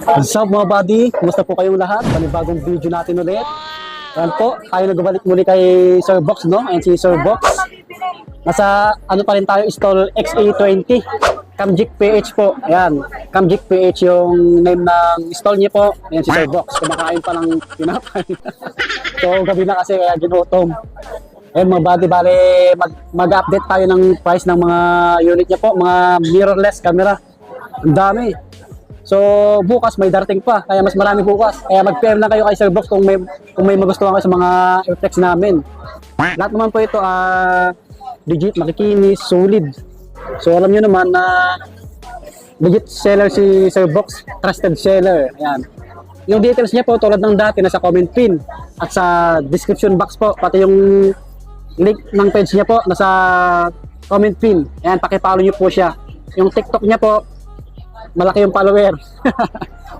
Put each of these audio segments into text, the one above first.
What's up mga buddy? Kumusta po kayong lahat? Panibagong video natin ulit. Ayan po, tayo nagbabalik muli kay Sir Box, no? Ayan si Sir Box. Nasa ano pa rin tayo, install XA20 Camgic PH po. Ayan, Camgic PH yung name ng install niya po. Ayan si Sir Box, kumakain pa ng tinapay. So gabi na kasi kaya ginutom. Ayan mga buddy, bale mag-update tayo ng price ng mga unit niya po, mga mirrorless camera. Ang dami. So bukas may darating pa, kaya mas marami bukas. Kaya mag-PM lang kayo kay Sir Box kung may magustuhan kayo sa mga effects namin. Lahat naman po ito legit, makikinis, solid. So alam niyo naman na legit seller si Sir Box, trusted seller. Ayan. Yung details niya po tulad ng dati nasa comment pin at sa description box po, pati yung link ng page niya po nasa comment pin. Ayan, paki-follow niyo po siya. Yung TikTok niya po, malaki yung follower.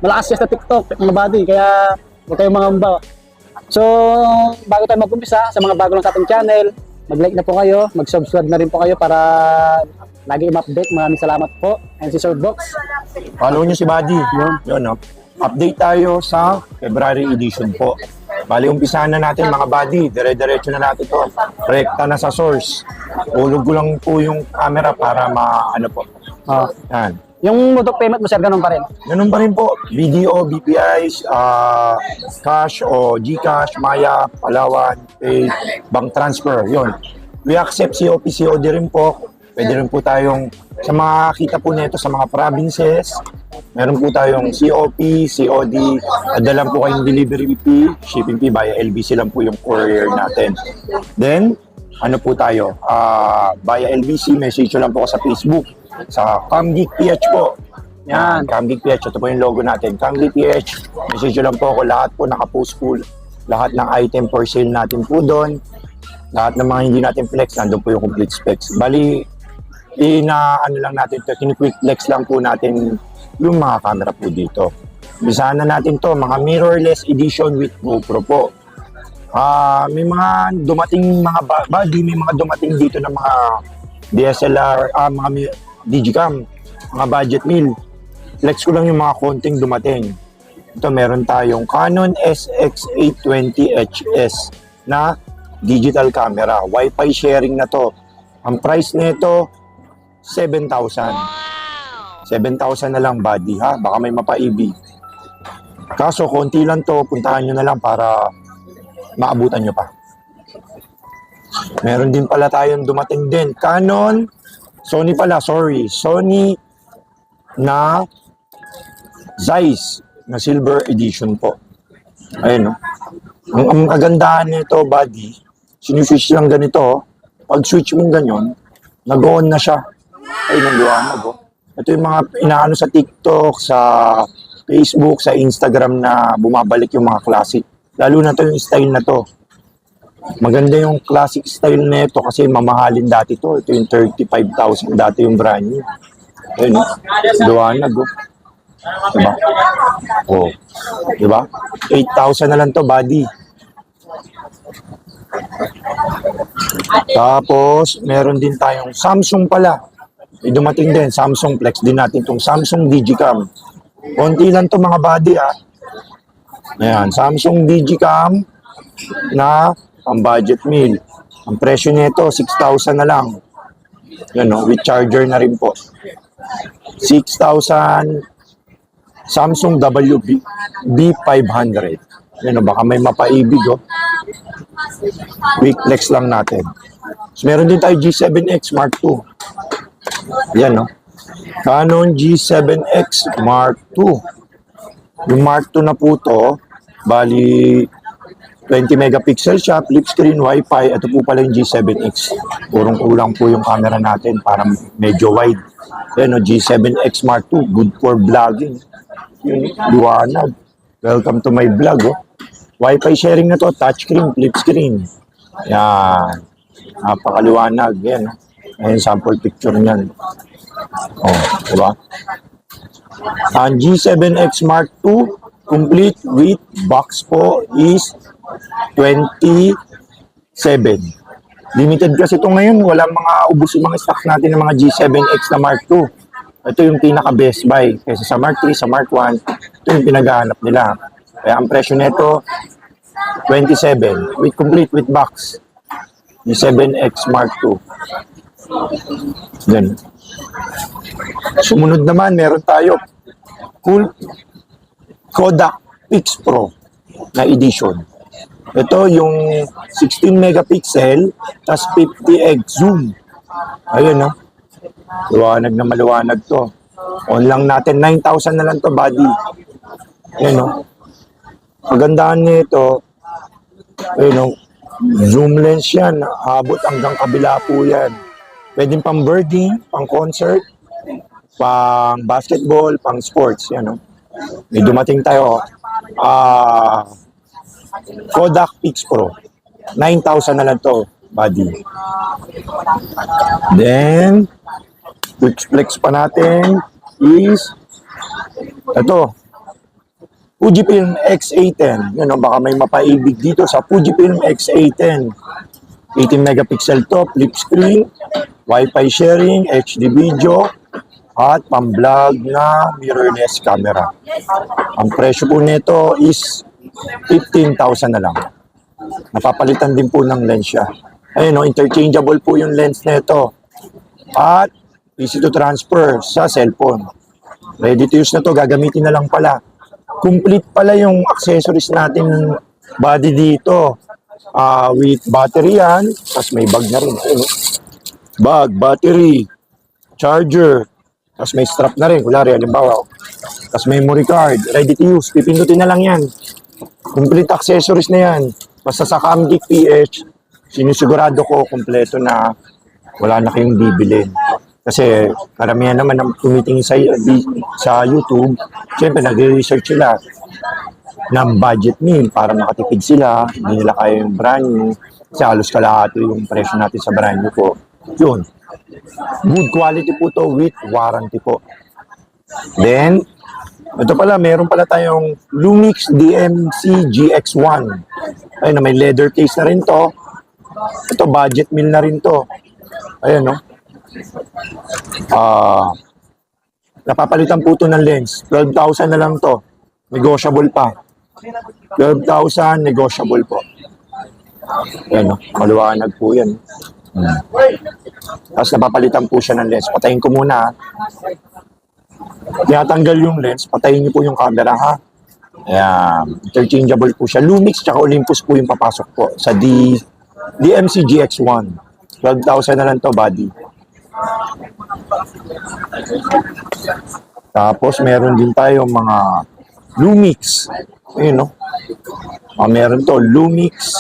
Malakas siya sa TikTok, mga buddy, kaya huwag kayong mangamba. So, bago tayo mag-umpisa, sa mga bago lang sa ating channel, mag-like na po kayo, mag-subscribe na rin po kayo para lagi i-update. Maraming salamat po. And si Sir Box. Follow nyo si Buddy. Yun, no? Update tayo sa February edition po. Bali, umpisahan na natin mga buddy. Dire-diretso na natin to. Rekta na sa source. Ulog ko lang po yung camera para ano po. Yan. Yung mode of payment mo, sir, ganun pa rin? Ganun pa rin po. BDO, BPIs, cash o GCash, Maya, Palawan, Pay, bank transfer. Yun. We accept COP, COD rin po. Pwede rin po tayong, sa mga kita po nito sa mga provinces, meron po tayong COP, COD, adalan po kayong delivery fee, shipping fee via LBC lang po yung courier natin. Then, ano po tayo, via LBC, message lang po ako sa Facebook, sa Camgic PH po. Yan, Camgic PH, ito po yung logo natin. Camgic PH, message lang po ako, lahat po nakapost po, lahat ng item for sale natin po doon, lahat ng mga hindi natin flex, nandun po yung complete specs. Bali, ano lang natin ito, quick flex lang po natin yung mga camera po dito. Bisahan na natin to, mga mirrorless edition with GoPro po. May mga dumating mga body, may mga dumating dito ng mga DSLR, mga Digicam, mga budget meal. Flex ko lang yung mga konting dumating. Ito, meron tayong Canon SX820HS na digital camera. Wi-Fi sharing na to. Ang price nito 7,000. 7,000 na lang buddy ha. Baka may mapaibig. Kaso konti lang to. Puntahan nyo na lang para maabutan nyo pa. Meron din pala tayong dumating din. Canon, Sony na Zeiss na silver edition po. Ayun, no? Ang kagandahan nito, buddy, sinuswitch lang ganito. Pag switch mo ganyan, nag-on na siya. Ay, nag-on. Ito yung mga inaano sa TikTok, sa Facebook, sa Instagram na bumabalik yung mga classic. Lalo na to yung style na to. Maganda yung classic style nito kasi mamahalin dati to. Ito yung 35,000 dati yung brand new. Ayun, duwanag, oh. Diba? Oh. Diba? 8,000 na lang to, buddy. Tapos, meron din tayong Samsung pala. May dumating din, Samsung Flex din natin itong Samsung Digicam. Konti lang to mga buddy, ah. Ayan, Samsung Digicam na ang budget meal. Ang presyo nito 6,000 na lang. Yan, no, with charger na rin po. 6,000 Samsung B500. Yan, no, baka may mapaibig, oh. Quick flex lang natin. So, meron din tayo G7X Mark II. Yan, no. Canon G7X Mark II. Yung Mark II na po to, bali 20 megapixel siya, flip screen, Wi-Fi. Ito po pala yung G7X. Kurang-kulang po yung camera natin para medyo wide. Yan, no, G7X Mark II, good for vlogging. Yung liwanag. Welcome to my vlog, oh. Wi-Fi sharing na to, touchscreen, flip screen. Yan. Napakaliwanag. Yan. Ayan, sample picture niyan. Oh, diba? Ang G7X Mark II, complete with box po is 27. Limited kasi ito ngayon. Walang mga ubos yung mga stocks natin ng mga G7X na Mark II. Ito yung pinaka best buy. Kaysa sa Mark III, sa Mark I, Ito yung pinagahanap nila. Kaya ang presyo nito, 27 with complete with box. Yung 7X Mark II. Yan. Sumunod naman, meron tayo cool Kodak Pix Pro na edition. Ito yung 16 megapixel tas 50x zoom. Ayun, no? Luwanag na maluwanag to. On lang natin, 9,000 na lang to, buddy. Ayun, no? Magandaan nito, ayun, no? Zoom lens yan. Abot hanggang kabila po yan. Pwedeng pang birding, pang concert, pang basketball, pang sports. Yan, no? May dumating tayo. Kodak Pix Pro. 9,000 na lang to, buddy. Then, quick flex pa natin is ito. Fujifilm X-A10. Yun, baka may mapaibig dito sa Fujifilm X-A10. 18 megapixel to, flip screen, Wi-Fi sharing, HD video, at pang-vlog na mirrorless camera. Ang presyo po nito is 15,000 na lang. Napapalitan din po ng lens siya. Ayun, no, interchangeable po yung lens nito. At easy to transfer sa cellphone. Ready to use na to, gagamitin na lang pala. Complete pala yung accessories natin body dito. With battery yan, tapos may bag na rin. Ayun, bag, battery, charger, tapos may strap na rin. Kulari, halimbawa. Tapos memory card, ready to use. Pipindutin na lang yan. Complete accessories na yan. Basta sa Camgeek PH, sinisigurado ko kompleto na wala na kayong bibilin. Kasi karamihan naman ang tumitingin sa YouTube, siyempre nagre-research sila ng budget meal para makatipid sila, hindi nila kaya yung brand new. Kasi halos kalahati yung presyo natin sa brand new po. Yun. Good quality po to with warranty po. Then, ito pala, meron pala tayong Lumix DMC GX1. Ayun, may leather case na rin to. Ito, budget meal na rin to. Ayun, no? Napapalitan po to ng lens. 12,000 na lang to. Negotiable pa. 12,000, negotiable po. Ayun, no? Maluwanag po yan. Tapos napapalitan po siya ng lens. Patayin ko muna, ha? Tinatanggal yung lens, patayin niyo po yung camera, ha? Ayan, interchangeable po siya. Lumix tsaka Olympus po yung papasok po sa DMC GX1. 12,000 na lang to, buddy. Tapos meron din tayo mga Lumix. Ayun, no? Meron to, Lumix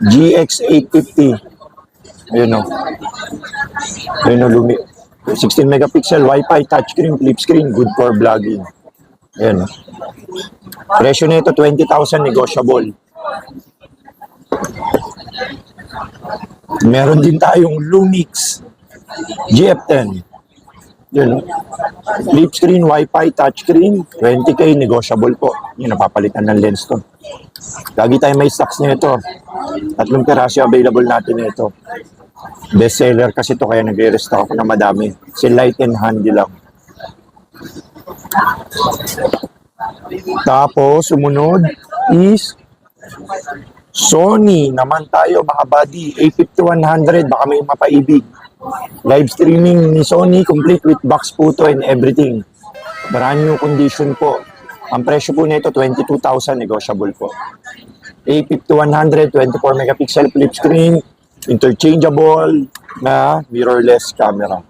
GX850. Ayun, no? Ayun, no, Lumix. 16 megapixel, Wi-Fi, touchscreen, flip screen, good for vlogging. Ayan. Presyo nito 20,000, negotiable. Meron din tayong Lumix GF10. Yun. Flip screen, Wi-Fi, touchscreen, 20K, negotiable po. Yun, napapalitan ng lens to. Lagi tayo may stocks nito. 3 piraso available natin nito. Best seller kasi to, kaya nagre-restock ako na madami. Si light and handy lang. Tapos, sumunod is Sony naman tayo, mga buddy. A5100, baka may mapaibig. Live streaming ni Sony, complete with box photo and everything. Brand new condition po. Ang presyo po nito, 22,000, negotiable po. A5100, 24 megapixel flip screen, interchangeable na mirrorless camera.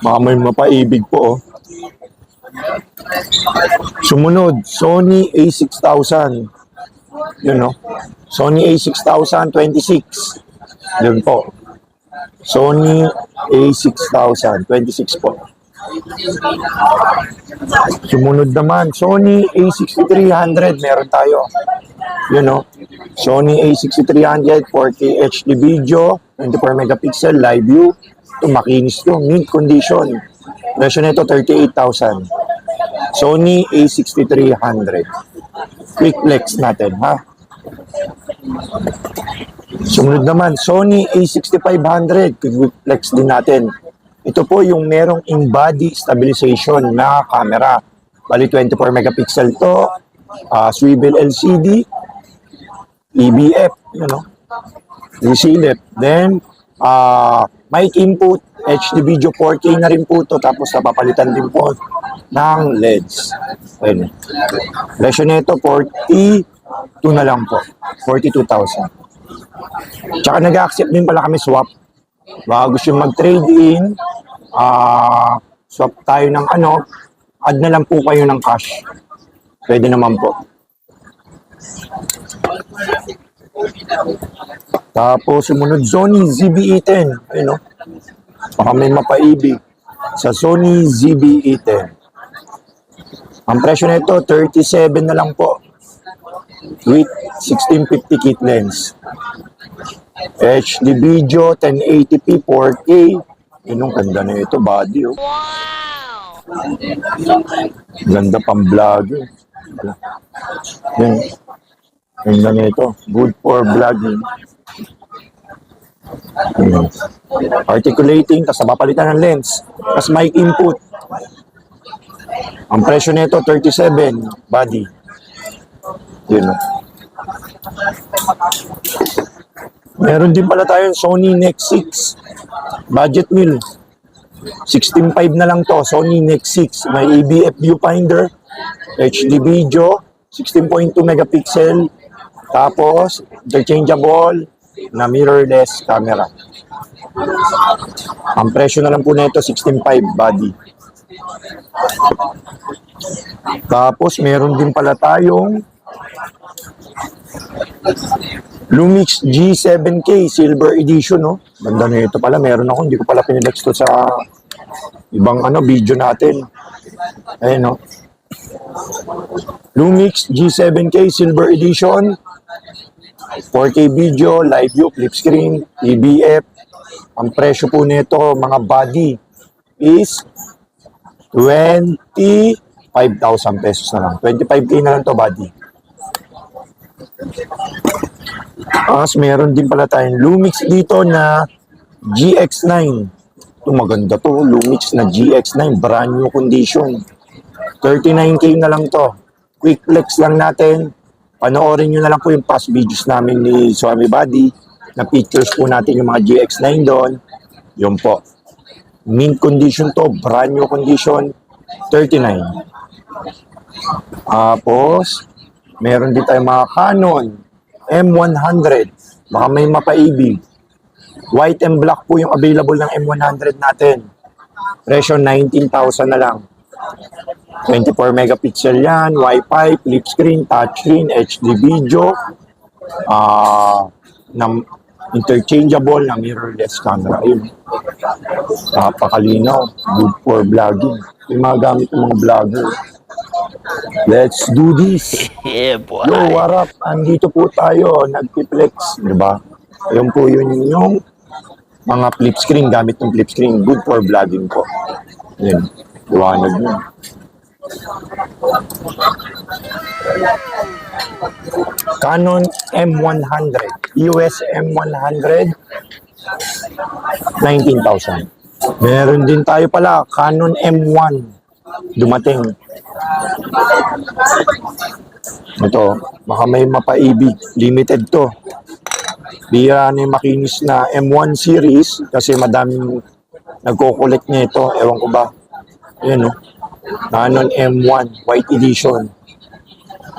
Baka may mapaibig po, oh. Sumunod, Sony A6000. Yun, no? Sony A6000 26. Yun po. Sony A6000 26 po. Sumunod naman, Sony A6300. Meron tayo. Yun, no? Sony A6300 4K HD video, 24 megapixel live view. Ito, makinis to, mint condition. Presyo nito 38,000. Sony A6300. Quick flex natin, ha? Sumunod naman, Sony A6500. Quick flex din natin. Ito po yung merong in-body stabilization na camera. Bali 24 megapixel to, swivel LCD, EBF, resilip. Then, mic input, HD video 4K na rin po to, tapos napapalitan din po ng LEDs. Ayun. Presyo nito, 42 na lang po. 42,000. Tsaka nag-accept din pala kami swap. Baka gusto yung mag-trade in, swap tayo ng add na lang po kayo ng cash. Pwede naman po. Tapos sumunod Sony ZV-E10. Ayun, baka may mapaibig sa Sony ZV-E10. Ang presyo nito 37 na lang po with 1650 kit lens. HD video 1080p 4K. Yun ang ganda na ito, body. Ganda pang vlogging. Yan. Ganda na ito. Good for vlogging. Articulating, tapos napapalitan ng lens. Tapos mic input. Ang presyo nito 37 body. Yun. Meron din pala tayong Sony Nex 6 budget meal. 16.5 na lang to. Sony Nex 6. May EBF viewfinder, HD video, 16.2 megapixel, tapos interchangeable na mirrorless camera. Ang presyo na lang po nito 16.5 body. Tapos meron din pala tayong Lumix G7K Silver Edition, Ganda na ito pala. Meron ako, hindi ko pala pinilex to sa ibang video natin. Ayun, Lumix G7K Silver Edition, 4K video, live view, flip screen, EBF. Ang presyo po nito, mga body, is 25,000 pesos na lang. 25K na lang to body. Tapos meron din pala tayong Lumix dito na GX9. Ito maganda to, Lumix na GX9, brand new condition. 39K na lang to. Quick flex lang natin. Panoorin nyo na lang po yung past videos namin ni Swami Buddy. Na pictures po natin yung mga GX9 doon. Yun po. Mint condition to, brand new condition. 39. Tapos, meron din tayong mga Canon M100. Baka may mapaibig. White and black po yung available ng M100 natin. Presyo 19,000 na lang. 24 megapixel yan, Wi-Fi, flip screen, touchscreen, HD video, interchangeable na mirrorless camera. Ayun. Napakalinaw. Good for vlogging. Yung mga gamit ng mga vlogger. Let's do this. Yeah, boy. Yo, what up? Andito po tayo. Nagpi-flex. Diba? Ayun po yun yung mga flip screen. Gamit ng flip screen. Good for vlogging po. Ayun. Liwanag nyo. Canon M100. US M100. 19,000. Meron din tayo pala. Canon M1. Dumating. Ito. Baka may mapaibig. Limited to. Bira na yung makinis na M1 series. Kasi madaming nagko-collect nito. Ewan ko ba. Ayan, Canon M1 White Edition.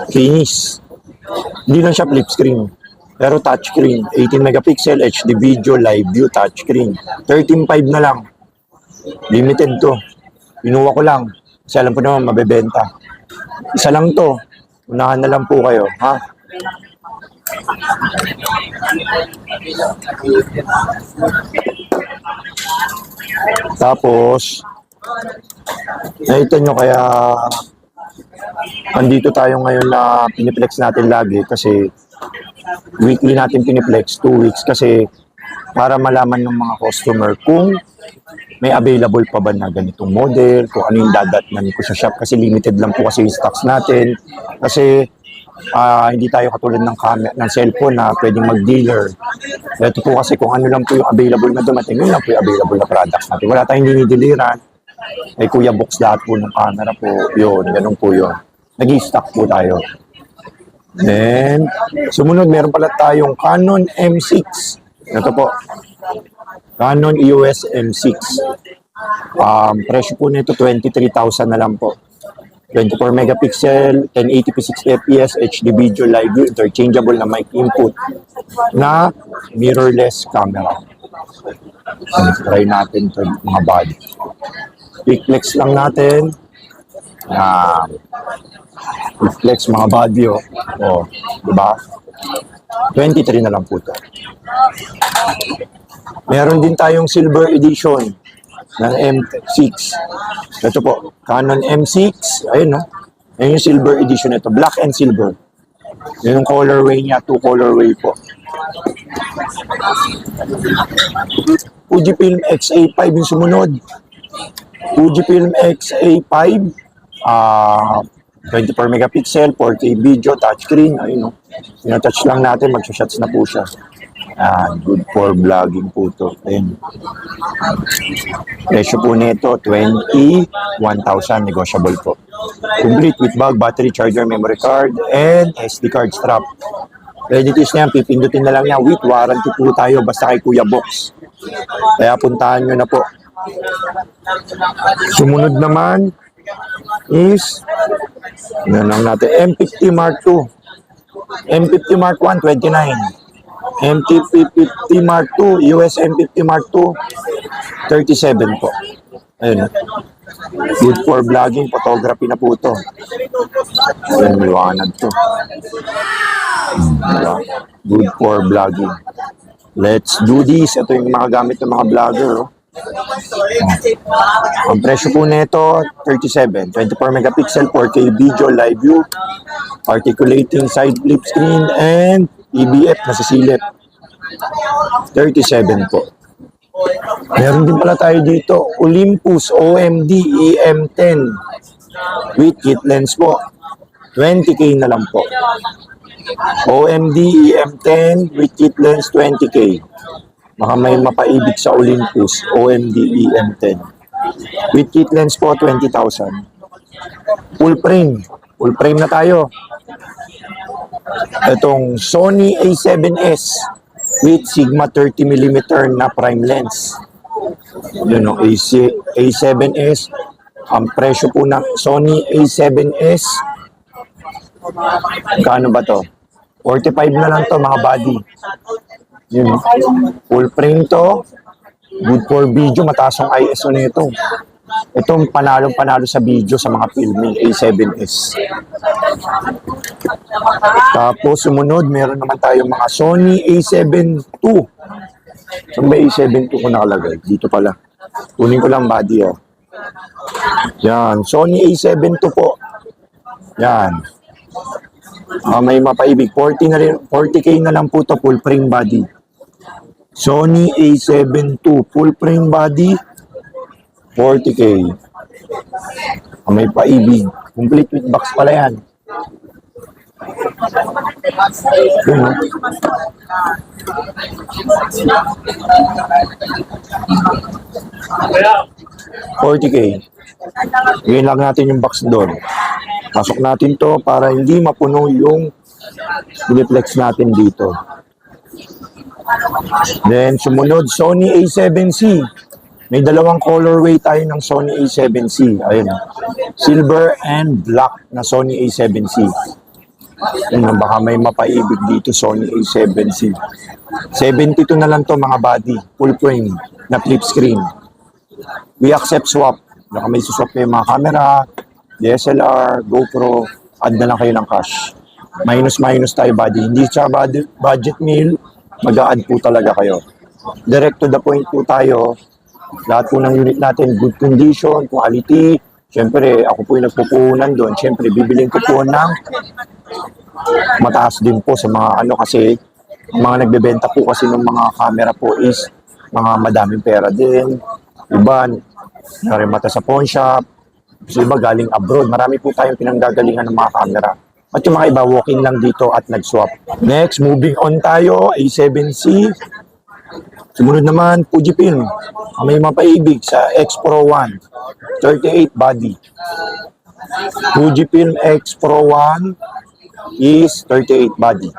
Finish. Hindi lang siya flip screen. Pero touchscreen. 18 megapixel, HD video, live view, touchscreen. 13.5 na lang. Limited to. Pinuha ko lang. Kasi alam ko naman mabebenta. Isa lang to. Unahan na lang po kayo. Ha? Tapos, nakita nyo kaya andito tayo ngayon na piniplex natin lagi kasi weekly natin piniplex, 2 weeks kasi para malaman ng mga customer kung may available pa ba na ganitong model, kung ano yung dadatnan ko sa shop kasi limited lang po kasi yung stocks natin kasi hindi tayo katulad ng camera, ng cellphone na pwedeng mag-dealer. Ito po kasi kung ano lang po yung available na dumating, yun lang po yung available na products natin. Wala tayong dinidiliran. Kay Kuya Box lahat po ng camera po. Yun, ganun po yun. Nag-i-stock po tayo. Then, sumunod, meron pala tayong Canon M6. Ito po. Canon EOS M6. Presyo po nito 23,000 na lang po. 24 megapixel, 1080p 60 fps, HD video, live view, interchangeable na mic input na mirrorless camera. Try natin ito mga body. Quick flex lang natin. Quick flex mga body. Oh, diba? 23 na lang po ito. Meron din tayong silver edition ng M6. Ito po, Canon M6. Ayun, no? Ayun yung silver edition nito. Black and silver. Yun yung colorway niya. 2 colorway po. Fujifilm X-A5 yung sumunod. Fujifilm X-A5. 24 megapixel, 4K video, touchscreen. Ayun, no? Pinatouch lang natin. Magsha-shots na po siya. Good for vlogging po ito. Ayun. Presyo po nito, 21,000, negotiable po. Complete with bag, battery, charger, memory card, and SD card strap. Ready to use na yan, pipindutin na lang yan. With warranty po tayo, basta kay Kuya Box. Kaya puntahan nyo na po. Sumunod naman is, ano lang natin, M50 Mark II. M50 Mark I, 29. M50 Mark II, US M50 Mark II, 37 po. Ayun. Good for vlogging, photography na po ito. Ayun, liwanag to. Good for vlogging. Let's do this. Ito yung mga gamit ng mga vlogger. Oh. Ang presyo po nito, 37. 24 megapixel, 4K video, live view, articulating side flip screen, and EBF na sisilip. 37 po. Meron din pala tayo dito, Olympus OMD EM10 with kit lens po. 20K na lang po. OMD EM10 with kit lens, 20K. Baka may mapaibig sa Olympus OMD EM10. With kit lens po, 20,000. Full frame. Full frame na tayo. Itong Sony A7S with Sigma 30mm na prime lens. Yun o, A7S. Ang presyo po ng Sony A7S, kano ba to? 45 na lang to mga body. Yun, full frame to. Good for video. Mataas ang ISO nito. Itong panalong-panalo sa video sa mga filming, A7S. Tapos sumunod, meron naman tayong mga Sony A7 II. Saan ba A7 II ko nakalagay? Dito pala. Kunin ko lang body. Oh. Yan, Sony A7 II po. Yan. May mapaibig. 40K na lang po to, full frame body. Sony A7 II, full frame body, 40K. May paibig. Complete with box pala yan. Yun, no? $40K. Ngayon lang natin yung box doon. Pasok natin to para hindi mapuno yung reflex natin dito. Then, sumunod, Sony A7C. May dalawang colorway tayo ng Sony A7C. Ayun. Silver and black na Sony A7C. Ayun, baka may mapaibig dito, Sony A7C. 72 na lang to mga body. Full frame na flip screen. We accept swap. Baka may suswap kayo mga camera, DSLR, GoPro, add na lang kayo ng cash. Minus tayo body. Hindi siya budget meal, mag-a-add po talaga kayo. Direct to the point po tayo. Lahat po ng unit natin, good condition, quality. Siyempre, ako po yung nagpupunan doon. Siyempre, bibiling ko po ng mataas din po sa mga ano kasi mga nagbebenta po kasi ng mga camera po is mga madaming pera din. Iba, narimata sa pawn shop. So, iba galing abroad. Marami po tayong pinanggagalingan ng mga camera. At yung mga iba, walk-in lang dito at nag-swap. Next, moving on tayo, A7C. Sumunod naman, Fujifilm. May mapaibig sa X Pro 1, 38 body. Fujifilm X Pro 1 is 38 body.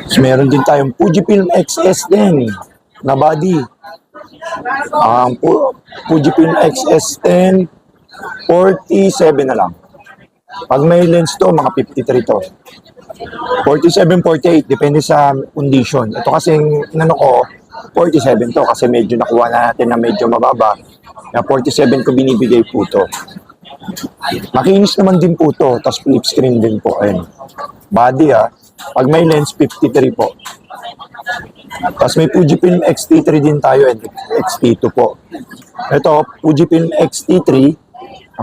So, meron din tayong Fujifilm XS10 na body. Ang Fujifilm XS10, 47 na lang. Pag may lens to, mga 53 to. 47, 48, depende sa condition. Ito kasing, inano ko, 47 to kasi medyo nakuha na natin na medyo mababa. Na 47 ko binibigay po to. Makinis naman din po to, tapos flip screen din po. Ayun. Body pag may lens, 53 po. Tapos may Fujifilm X-T3 din tayo and X-T2 po. Ito, Fujifilm X-T3,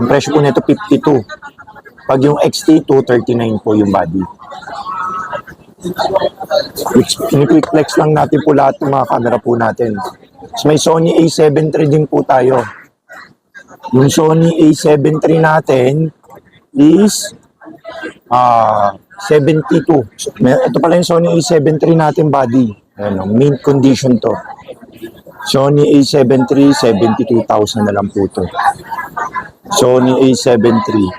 ang presyo po nito 52. Pag yung X-T2, 39 po yung body. Quick flex lang natin po lahat ng mga camera po natin. So may Sony A7 III din po tayo. Yung Sony A7 III natin is 72. Ito pala yung Sony A7 III natin body. Ayan, mint condition to. Sony A7 III, 72,000 na lang po to. Sony A7 III.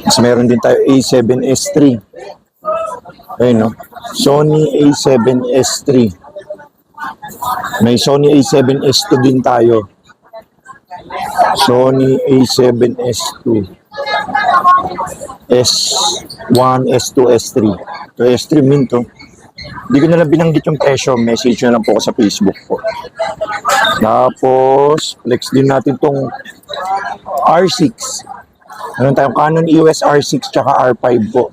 Mas meron din tayo A7S III. Ayun, no? Sony A7S III. May Sony A7S2 din tayo. Sony A7S2. S1, S2, S3. So, S3 mint to. Hindi ko na lang binanggit yung presyo. Message nyo lang po ako sa Facebook po. Tapos, flex din natin tong R6. Meron tayong Canon EOS R6 tsaka R5 po.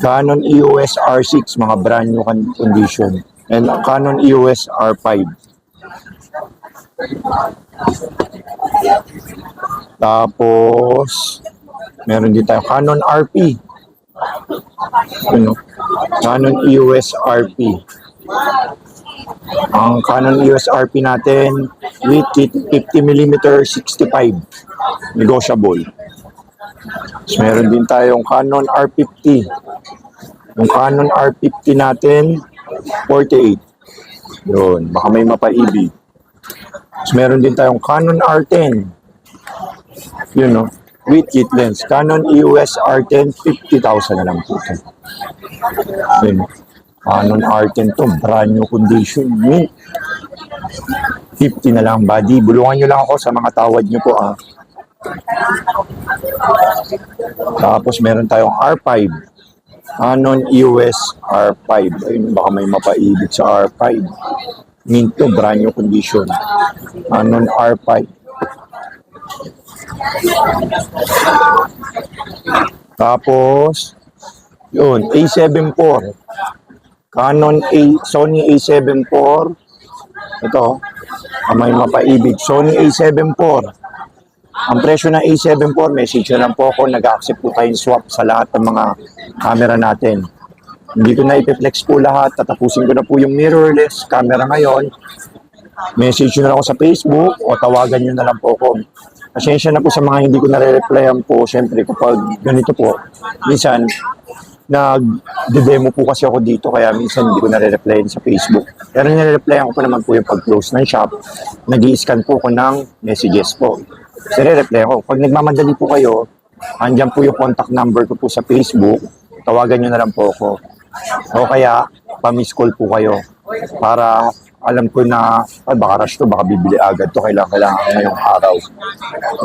Canon EOS R6, mga brand new condition. And Canon EOS R5. Tapos, meron din tayong Canon RP. Ano? Canon EOS RP. Ang Canon EOS RP natin with 50mm 65 negotiable. So, meron din tayong Canon R50. Yung Canon R50 natin 48. Yun, baka may mapaibig. So, meron din tayong Canon R10. Yun, no? With kit lens. Canon EOS R10, 50,000 na lang po ito. Yun. Canon R10 to, brand new condition. Yun. 50 na lang, buddy. Bulungan nyo lang ako sa mga tawad nyo po, Tapos meron tayong R5. Canon EOS R5. Ayun, baka may mapaibig sa R5. Mint to, brand new condition. Canon R5. Tapos, yun, A7 IV. Sony A7 IV. Ito, may mapaibig. Sony A7 IV. Ang presyo ng A7 IV, message na lang po ako, nag-accept po tayong swap sa lahat ng mga camera natin. Hindi ko na ipiflex po lahat, tatapusin ko na po yung mirrorless camera ngayon. Message nyo na lang ako sa Facebook o tawagan nyo na lang po ako. Pasensya na po sa mga hindi ko nare-replyan po. Siyempre, kapag ganito po, minsan, nag-demo po kasi ako dito, kaya minsan hindi ko nare-replyan sa Facebook. Pero nare-replyan ko pa naman po yung pag-close ng shop. Nag-i-scan po ko ng messages po. Kasi re-replyan ko. Pag nagmamadali po kayo, andyan po yung contact number ko po sa Facebook. Tawagan nyo na lang po ako. O kaya, pa-miss call po kayo. Para alam ko na, baka rush to, baka bibili agad to, kailangan ngayong araw.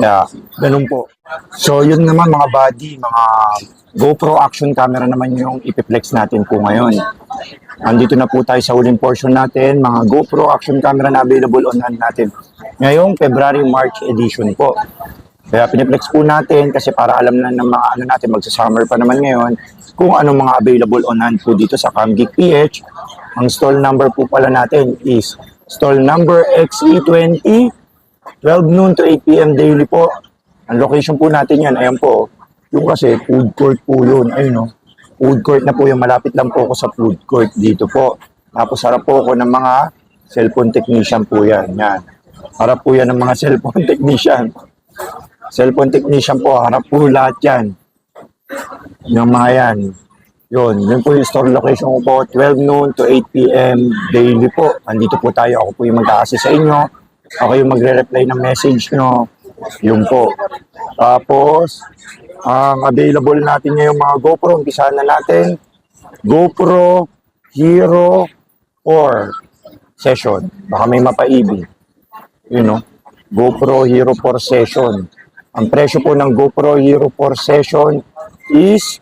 Yeah, ganun po. So, yun naman mga buddy, mga GoPro action camera naman yung ipiplex natin po ngayon. Andito na po tayo sa huling portion natin, mga GoPro action camera na available on hand natin. Ngayong February-March edition po. Kaya piniplex po natin kasi para alam na ng mga natin, magsa-summer pa naman ngayon, kung anong mga available on hand po dito sa CamGeek PH. Ang stall number po pala natin is stall number XE20, 12 noon to 8 p.m. daily po. Ang location po natin yan, ayan po. Yung kasi food court po yun, ayun no. Food court na po yung malapit lang po ako sa food court dito po. Tapos harap po ako ng mga cellphone technician po yan. Yan. Harap po yan ng mga cellphone technician. Cellphone technician po, harap po lahat yan. Yung mga yan. Yun po yung store location ko po, 12 noon to 8 p.m. daily po. Andito po tayo, ako po yung mag-a-assist sa inyo. Ako yung magre-reply ng message nyo. Yun po. Tapos, ang available natin ngayong mga GoPro, umpisahan na natin. GoPro Hero 4 Session. Baka may mapaibig. Yun know, GoPro Hero 4 Session. Ang presyo po ng GoPro Hero 4 Session is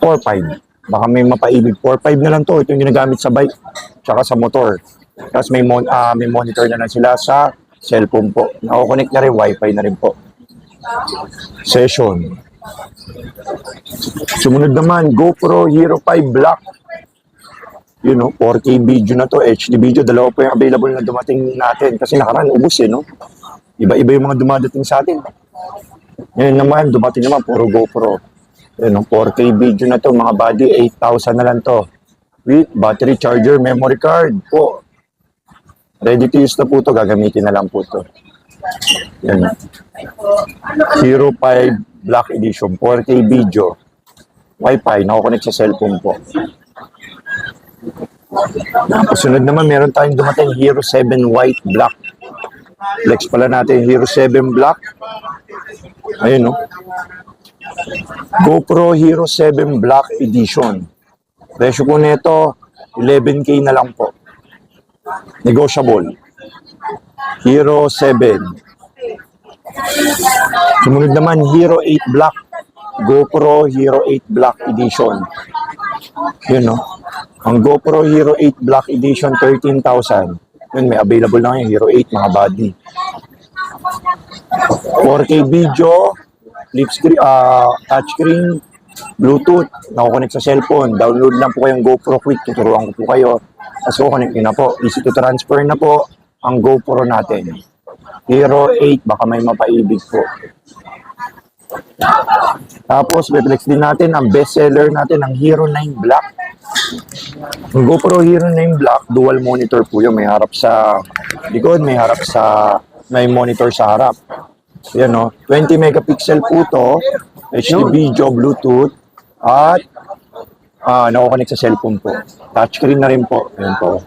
4.5. Baka may mapaibig. 4.5 na lang to. Ito yung ginagamit sa bike tsaka sa motor. Tapos may monitor na lang sila sa cellphone po. Nako-connect na rin, wifi na rin po. Session. Sumunod naman, GoPro Hero 5 Black. You know, 4K video na to, HD video. Dalawa po yung available na dumating natin. Kasi nakaraan, ubus no? Iba-iba yung mga dumadating sa atin. Ngayon naman, dumating naman, puro GoPro. Yun, 4K video na to, mga body, 8,000 na lang to. With battery charger, memory card po. Ready to use na po to, gagamitin na lang po to. Yan. Hero 5 Black Edition, 4K video. Wi-Fi, nakakonect sa cellphone po. Sunod naman, meron tayong dumating Hero 7 White Black. Flex pala natin, Hero 7 Black. Ayun, no? GoPro Hero 7 Black Edition. Presyo po nito, 11K na lang po. Negotiable. Hero 7. Sumunod naman, Hero 8 Black. GoPro Hero 8 Black Edition. Yun, no? Ang GoPro Hero 8 Black Edition, 13,000. Yun, may available na yung Hero 8, mga body. 4K video, flip screen, touchscreen, Bluetooth, nako-connect sa cellphone. Download lang po kayong GoPro Quick, tuturuan ko po kayo. Tapos connect na po. Easy to transfer na po ang GoPro natin. Hero 8, baka may mapaibig po. Tapos, reflex din natin ang bestseller natin, ang Hero 9 Black. Ang GoPro Hero 9 Black, dual monitor po yun. May harap sa likod, may monitor sa harap. Yan, no? 20 megapixel po to, HD video, Bluetooth, at nako-connect sa cellphone po. Touchscreen na rin po. Yan po.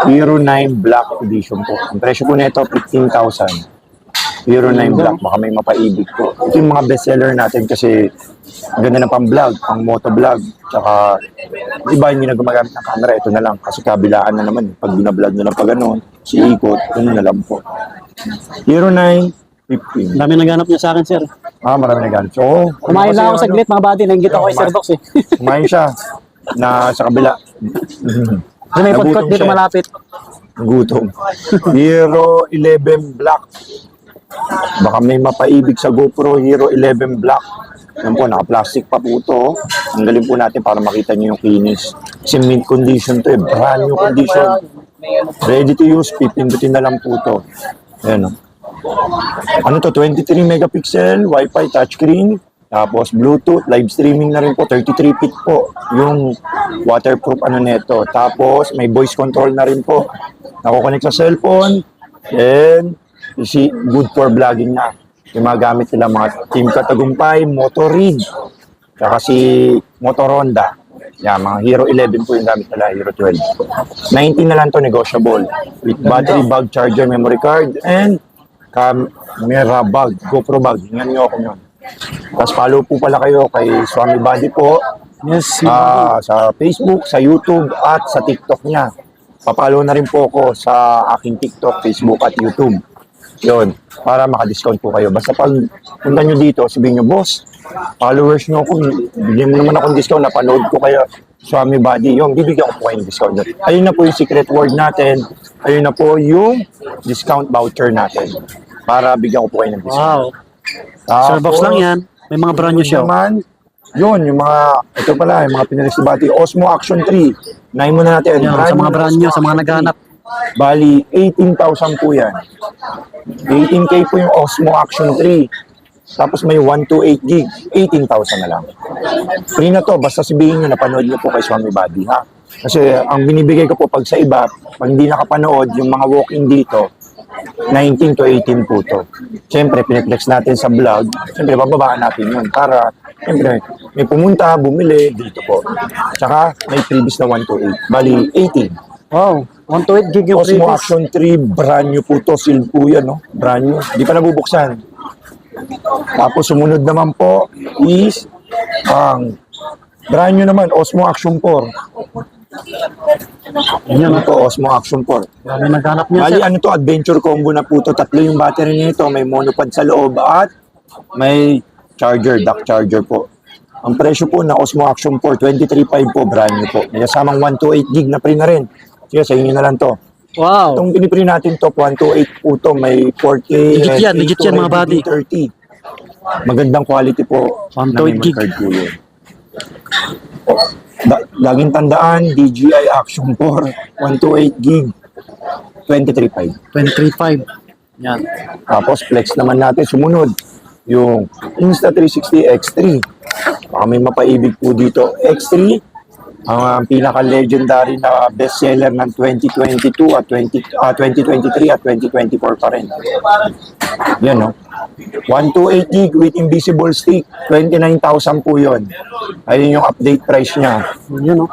Hero 9 Black Edition po. Ang presyo po nito, 15,000. Hero 9 Black, baka may mapaibig po. Ito yung mga bestseller natin kasi ang ganda na pang-vlog, pang-motovlog. Tsaka, iba hindi na gumagamit ng camera, ito na lang. Kasi kabilaan na naman. Pag binablog na lang pag ano, si ikot, ito na lang po. Hero 9, 15. Dami naghanap niya sa akin, sir. Marami naghanap. So, Kumain lang ako saglit, mga buddy. Nanggit ako kay Sir Box eh. kumain siya na sa kabila. Kasi may food court dito siya. malapit. Gutom. Hero 11 Black. Baka may mapaibig sa GoPro Hero 11 Black. Yan po, naka-plastic pa po ito. Tanggalin po natin para makita nyo yung kinis. Kasi mint condition to eh. Brand new condition. Ready to use. Pipindutin na lang po ito. Ayan o. Ano to? 23 megapixel, Wi-Fi touchscreen. Tapos Bluetooth, live streaming na rin po. 33 feet po. Yung waterproof ano neto. Tapos may voice control na rin po. Nako-connect sa cellphone. And good for vlogging na. Yung mga gamit nila, mga Team Katagumpay, Motorig, saka si Motoronda. Yan, mga Hero 11 po yung gamit nila, Hero 12. 19 na lang to, negotiable. With battery, bag, charger, memory card, and camera bag, GoPro bag. Hingan nyo ako yun. Tapos follow po pala kayo kay Swami Body po. Yes, Sa Facebook, sa YouTube, at sa TikTok niya. Papalo na rin po ako sa aking TikTok, Facebook, at YouTube. Yun, para maka-discount po kayo. Basta pag punta nyo dito, sabihin nyo, boss, followers nyo ako, bigyan mo naman akong discount, napanood ko kayo, Swami Body, yung bibigyan ko po kayo ng discount. Ayun na po yung secret word natin, ayun na po yung discount voucher natin, para bigyan ko po kayo ng discount. Wow. Sir Box lang yan. May mga brand new show. Naman, yun, yung mga, ito pala, yung mga pinalis ni Bati, Osmo Action 3, nahin muna natin. Yan, sa mga brand new, sa mga naghanap. Bali, 18,000 po yan. 18K po yung Osmo Action 3. Tapos may 128 gig, 18,000 na lang. Free na to, basta sabihin nyo, napanood nyo po kay Swami Body, ha? Kasi ang binibigay ko po pag sa iba, pag hindi nakapanood, yung mga walk-in dito, 19 to 18 po to. Siyempre, piniplex natin sa vlog. Siyempre, bababaan natin yun para, siyempre, may pumunta, bumili dito po. Tsaka, may previous na 1 to 8. Bali, 18. Wow, 128 gig yung Osmo previous. Action 3, brand new po to. Seal po yan, no? Brand new. Hindi pa nabubuksan. Tapos, sumunod naman po is ang brand new naman, Osmo Action 4. Yan, Ano po, Osmo Action 4. Marami naghanap niya, Bali, sir. ano to, adventure combo na po to. Tatlo yung battery nito, may monopod sa loob at may charger, dock charger po. Ang presyo po na Osmo Action 4, 23.5 po, brand new po. May kasamang 128 gig na pre na rin. Sige, sa inyo na lang to. Wow. Itong pinipre natin to, 128 po to, may 4K, Legit yan, legit yan, mga buddy. 30. Magandang quality po. 128 na memory gig. card po yun. Laging tandaan, DJI Action 4, 128 gig, 23.5. 235. Yan. Tapos flex naman natin sumunod yung Insta360 X3. Baka may mapaibig po dito. X3, ang pinaka-legendary na bestseller ng 2022 at 2023 at 2024 pa rin. Yan, no? 128 gig with invisible stick, 29,000 po yun. Ayun yung update price niya. Yan, no?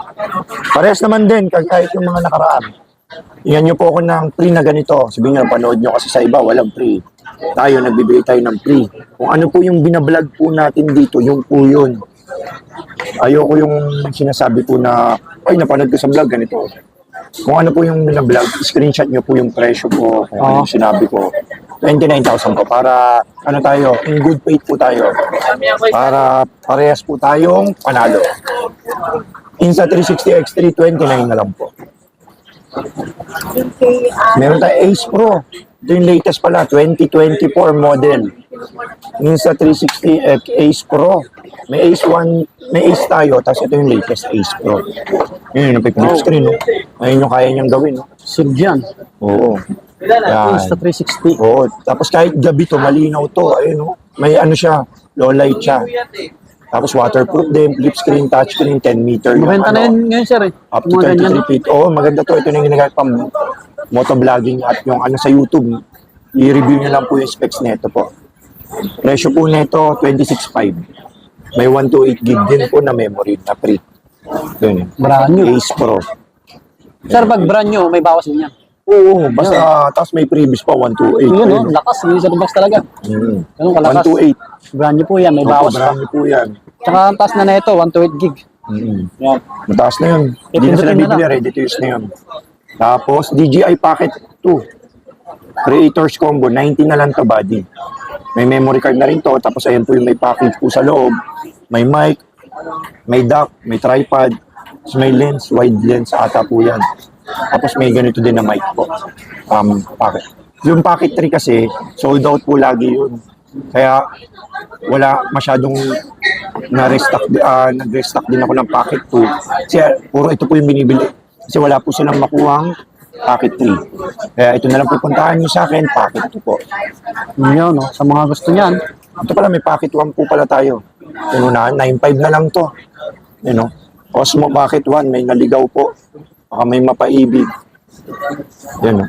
Parehas naman din, kahit yung mga nakaraan. Iyan nyo po ako ng free na ganito. Sabihin nyo, panood nyo kasi sa iba, walang free. Tayo, nagbibigay tayo ng free. Kung ano po yung binablog po natin dito, yung po yun. Ayoko yung sinasabi po na, ay, napanood ko sa vlog, ganito. Kung ano po yung binablog, screenshot nyo po yung presyo po, kung ano yung sinabi ko. 29,000 po para, ano tayo, in good faith po tayo. Para parehas po tayong panalo. Insta360 X3, 29 na lang po. Meron tayo Ace Pro. Ito yung latest pala, 2024 model. Insta360 Ace Pro. May Ace 1, may Ace tayo, tapos ito yung latest Ace Pro. Yun yung flip screen, no? Ayun yung kaya niyang gawin, no? Sig yan. Oo. Yan. Insta360. Oo. Tapos kahit gabi to, malinaw to. Ayun, no? May ano siya, low light siya. Tapos waterproof din, flip screen, touch screen, 10 meter. yung Mabenta na ano. yun ngayon, sir. Eh. Up to Mga ganyan, 23 feet. Oo, maganda to. Ito na yung ginagamit pang motovlogging at yung ano sa YouTube. I-review nyo lang po yung specs nito po. Presyo po nito, 26.5. May 128 gig din po na memory na free. Yun. Brand new. Ace Pro. Sir, pag brand new, may bawas din yan. Oo, basta tapos may previous pa, 128. Yun, no? Lakas. Yun sa box talaga. Ganun kalakas. 128. Brand new po yan. May bawas pa. Brand new po yan. Tsaka ang taas na ito, 128 gig. Yan. Mataas na yun. Hindi na sila Ipindutin na bibili, lang. ready to use na yun. Tapos, DJI Pocket 2. Creators Combo, 90 na lang to, buddy. May memory card na rin to. Tapos, ayan po yung may package po sa loob. May mic, may dock, may tripod, tapos may lens, wide lens ata po yan. Tapos, may ganito din na mic po. Pocket. Yung Pocket 3 kasi, sold out po lagi yun. Kaya, wala masyadong na-restock, nag-restock din ako ng Pocket 2. Kasi puro ito po yung binibili. Kasi wala po silang makuhang Pocket 3. Kaya ito na lang pupuntahan nyo sa akin, Pocket 2 po. Yun, no? Sa mga gusto niyan. Ito pala, may Pocket 1 po pala tayo. Yung unahan, 9.5 na lang to. You know? Osmo Pocket 1, may naligaw po. Baka may mapaibig. Yan, no?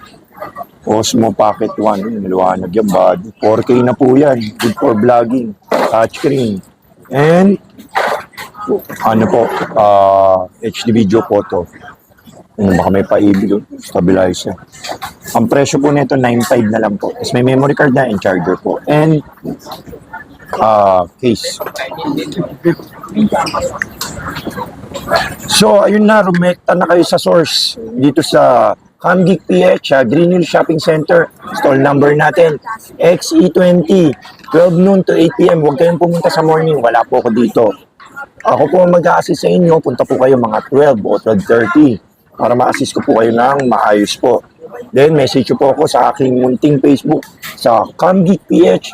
Osmo Pocket 1, maliwanag yan, bud. 4K na po yan. Good for vlogging. Touchscreen. And, ano po, HD video photo. Ano, baka may paibig yun. Stabilizer. Ang presyo po nito, 9.5 na lang po. Tapos may memory card na and charger po. And, case. So, ayun na, rumekta na kayo sa source dito sa Camgeek PH, Green Hill Shopping Center. Stall number natin, XE20, 12 noon to 8 p.m. Huwag kayong pumunta sa morning, wala po ako dito. Ako po ang mag-a-assist sa inyo, punta po kayo mga 12 o 12:30 para ma-assist ko po kayo ng maayos po. Then, message ko po ako sa aking munting Facebook, sa Camgeek PH,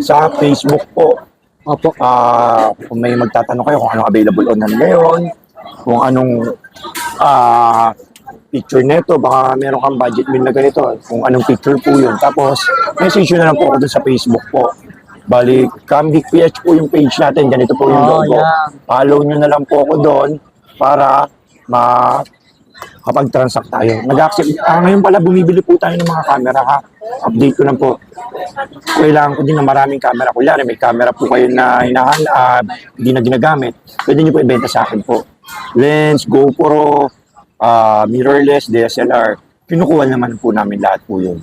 sa Facebook po. Opo. Kung may magtatanong kayo kung anong available on ngayon, kung anong picture neto, baka meron kang budget meal na ganito, kung anong picture po yun. Tapos, message nyo na lang po ako dun sa Facebook po. Bali, Camgeek PH po yung page natin, ganito po yung logo. yeah. Follow nyo na lang po ako doon para kapag transact tayo. Nag-accept. Ngayon pala, bumibili po tayo ng mga camera ha. Update ko lang po. Kailangan ko din ng maraming camera. Kunyari, may camera po kayo na hindi na ginagamit. Pwede nyo po ibenta sa akin po. Lens, GoPro, mirrorless, DSLR. Kinukuha naman po namin lahat po yun.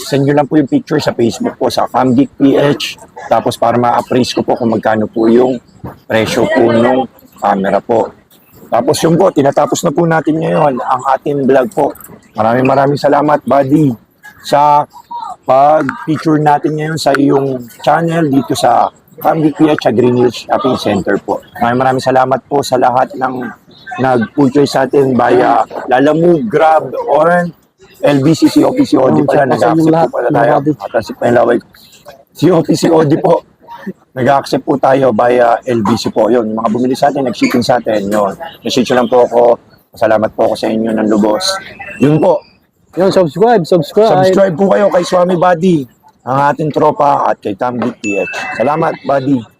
Send nyo lang po yung picture sa Facebook po, sa CamGeekPH. Tapos para ma-appraise ko po kung magkano po yung presyo po ng camera po. Tapos yun po, tinatapos na po natin ngayon ang ating vlog po. Maraming salamat, buddy, sa pag-feature natin ngayon sa iyong channel dito sa CamGeekPH sa Green Hills Shopping Center po. Maraming salamat po sa lahat ng nag-purchase sa atin via Lalamove, Grab, or LBC, COP, COD pala. Nag-accept po pala tayo. Matasip pa yung laway. COP, COD po. Nag-accept po tayo via LBC po. Yun, yung mga bumili sa atin, nag-shipping sa atin. Yun. Message lang po ako. Salamat po ako sa inyo ng lubos. Yun po. Yun, subscribe. Subscribe po kayo kay Swami Buddy, ang ating tropa, at kay CamGeekPH. Salamat, Buddy.